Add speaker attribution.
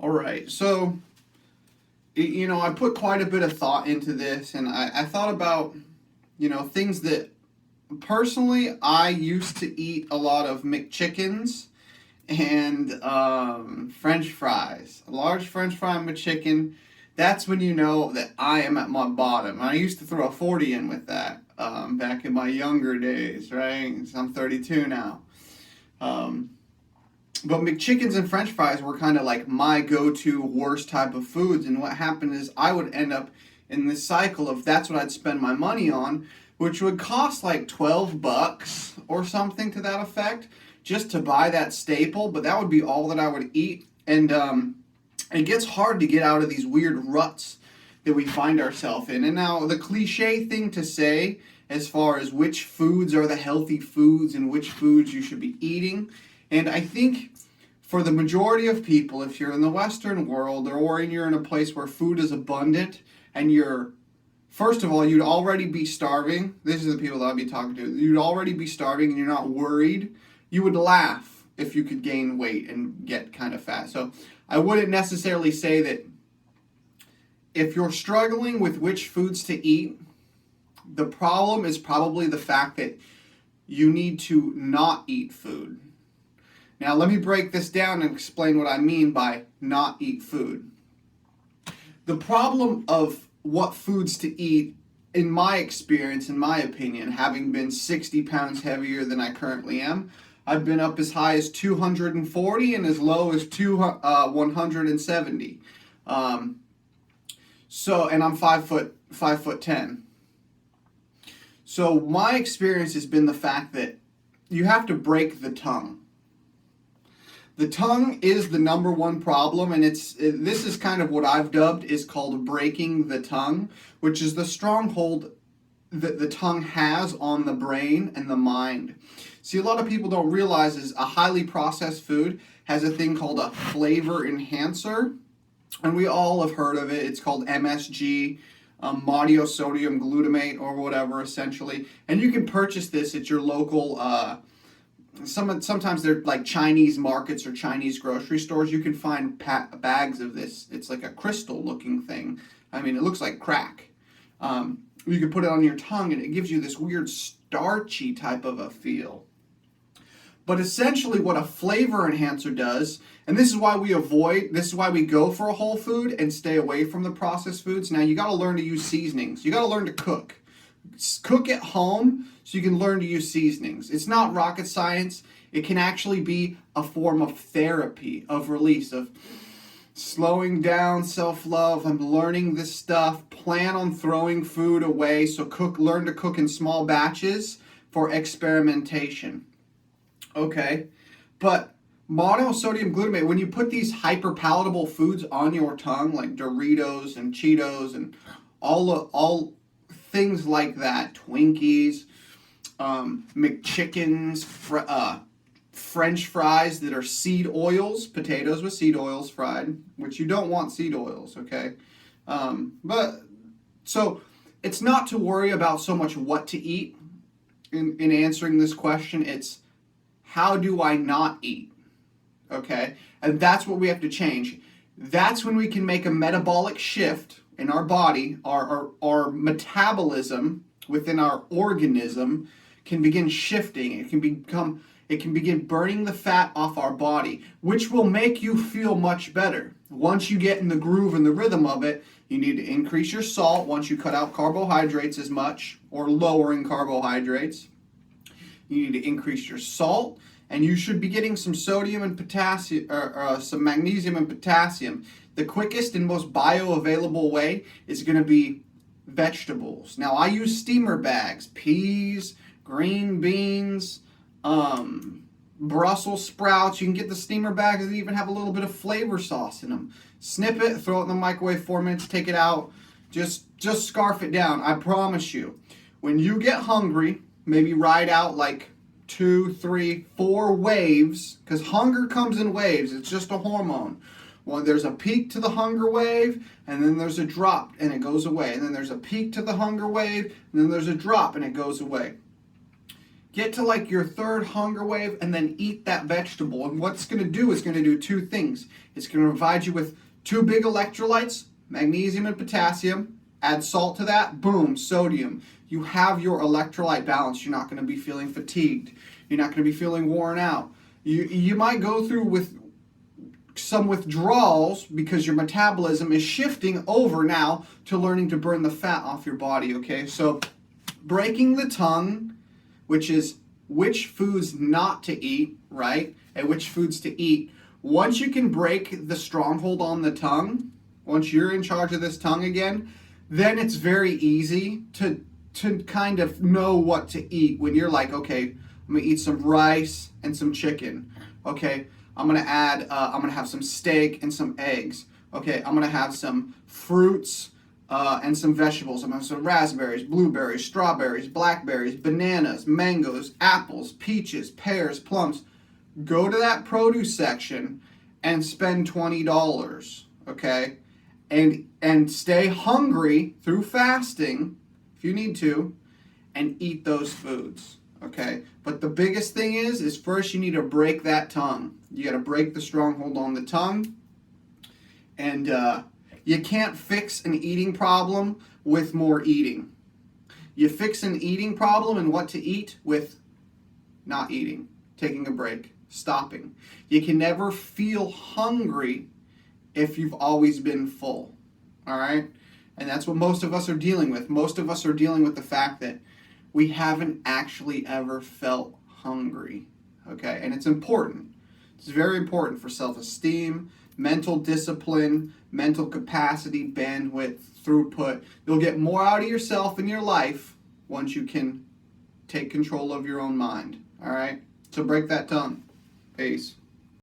Speaker 1: All right. So, I put quite a bit of thought into this, and I thought about, things that personally I used to eat a lot of McChickens and French fries. A large French fry McChicken. That's when you know that I am at my bottom. I used to throw a 40 in with that back in my younger days, right? So I'm 32 now. Um, but McChickens and French fries were kind of like my go-to worst type of foods. And what happened is I would end up in this cycle of that's what I'd spend my money on, which would cost like $12 or something to that effect just to buy that staple. But that would be all that I would eat. And it gets hard to get out of these weird ruts that we find ourselves in. And now the cliche thing to say as far as which foods are the healthy foods and which foods you should be eating. And I think for the majority of people, if you're in the Western world or you're in a place where food is abundant and first of all, you'd already be starving. These are the people that I'd be talking to. You'd already be starving and you're not worried. You would laugh if you could gain weight and get kind of fat. So I wouldn't necessarily say that if you're struggling with which foods to eat, the problem is probably the fact that you need to not eat food. Now, let me break this down and explain what I mean by not eat food. The problem of what foods to eat, in my experience, in my opinion, having been 60 pounds heavier than I currently am, I've been up as high as 240 and as low as 170. And I'm 5'10". So my experience has been the fact that you have to break the tongue. The tongue is the number one problem, and this is kind of what I've dubbed is called breaking the tongue, which is the stronghold that the tongue has on the brain and the mind. See, a lot of people don't realize is a highly processed food has a thing called a flavor enhancer, and we all have heard of it. It's called MSG, monosodium glutamate or whatever, essentially. And you can purchase this at your local sometimes they're like Chinese markets or Chinese grocery stores. You can find bags of this. It's like a crystal looking thing. I mean, it looks like crack. You can put it on your tongue and it gives you this weird starchy type of a feel. But essentially what a flavor enhancer does, and this is why we go for a whole food and stay away from the processed foods. Now you got to learn to use seasonings. You got to learn to cook. Cook at home so you can learn to use seasonings. It's not rocket science. It can actually be a form of therapy, of release, of slowing down, self-love. I'm learning this stuff. Plan on throwing food away. So learn to cook in small batches for experimentation. Okay, but monosodium glutamate, when you put these hyper-palatable foods on your tongue, like Doritos and Cheetos and all things like that, Twinkies, McChickens, French fries that are seed oils, potatoes with seed oils fried, which you don't want seed oils, okay? But so it's not to worry about so much what to eat in answering this question. It's how do I not eat, okay? And that's what we have to change. That's when we can make a metabolic shift in our body. Our metabolism within our organism can begin shifting. It can begin burning the fat off our body, which will make you feel much better. Once you get in the groove and the rhythm of it, you need to increase your salt once you cut out carbohydrates as much or lowering carbohydrates. You need to increase your salt, and you should be getting some sodium and potassium, or some magnesium and potassium. The quickest and most bioavailable way is going to be vegetables. Now, I use steamer bags, peas, green beans, Brussels sprouts. You can get the steamer bags that even have a little bit of flavor sauce in them. Snip it, throw it in the microwave 4 minutes, take it out. Just scarf it down. I promise you, when you get hungry, maybe ride out like 2, 3, 4 waves, because hunger comes in waves. It's just a hormone. Well, there's a peak to the hunger wave, and then there's a drop, and it goes away. And then there's a peak to the hunger wave, and then there's a drop, and it goes away. get to like your third hunger wave, and then eat that vegetable. And what's going to do is going to do two things. It's going to provide you with two big electrolytes, magnesium and potassium. Add salt to that, boom, sodium. You have your electrolyte balance. You're not going to be feeling fatigued. You're not going to be feeling worn out. You might go through with some withdrawals because your metabolism is shifting over now to learning to burn the fat off your body, okay? So breaking the tongue, which is which foods not to eat, right? And which foods to eat. Once you can break the stronghold on the tongue, once you're in charge of this tongue again, then it's very easy to kind of know what to eat when you're like, okay, I'm gonna eat some rice and some chicken. Okay, I'm gonna have some steak and some eggs. Okay, I'm gonna have some fruits and some vegetables. I'm gonna have some raspberries, blueberries, strawberries, blackberries, bananas, mangoes, apples, peaches, pears, plums. Go to that produce section and spend $20. Okay, and stay hungry through fasting if you need to, and eat those foods. Okay, but the biggest thing is first you need to break that tongue. You got to break the stronghold on the tongue, and you can't fix an eating problem with more eating. You fix an eating problem and what to eat with not eating, taking a break, stopping. You can never feel hungry if you've always been full. All right, and that's what most of us are dealing with. Most of us are dealing with the fact that we haven't actually ever felt hungry, okay? And it's important. It's very important for self-esteem, mental discipline, mental capacity, bandwidth, throughput. You'll get more out of yourself in your life once you can take control of your own mind, all right? So break that tongue. Peace.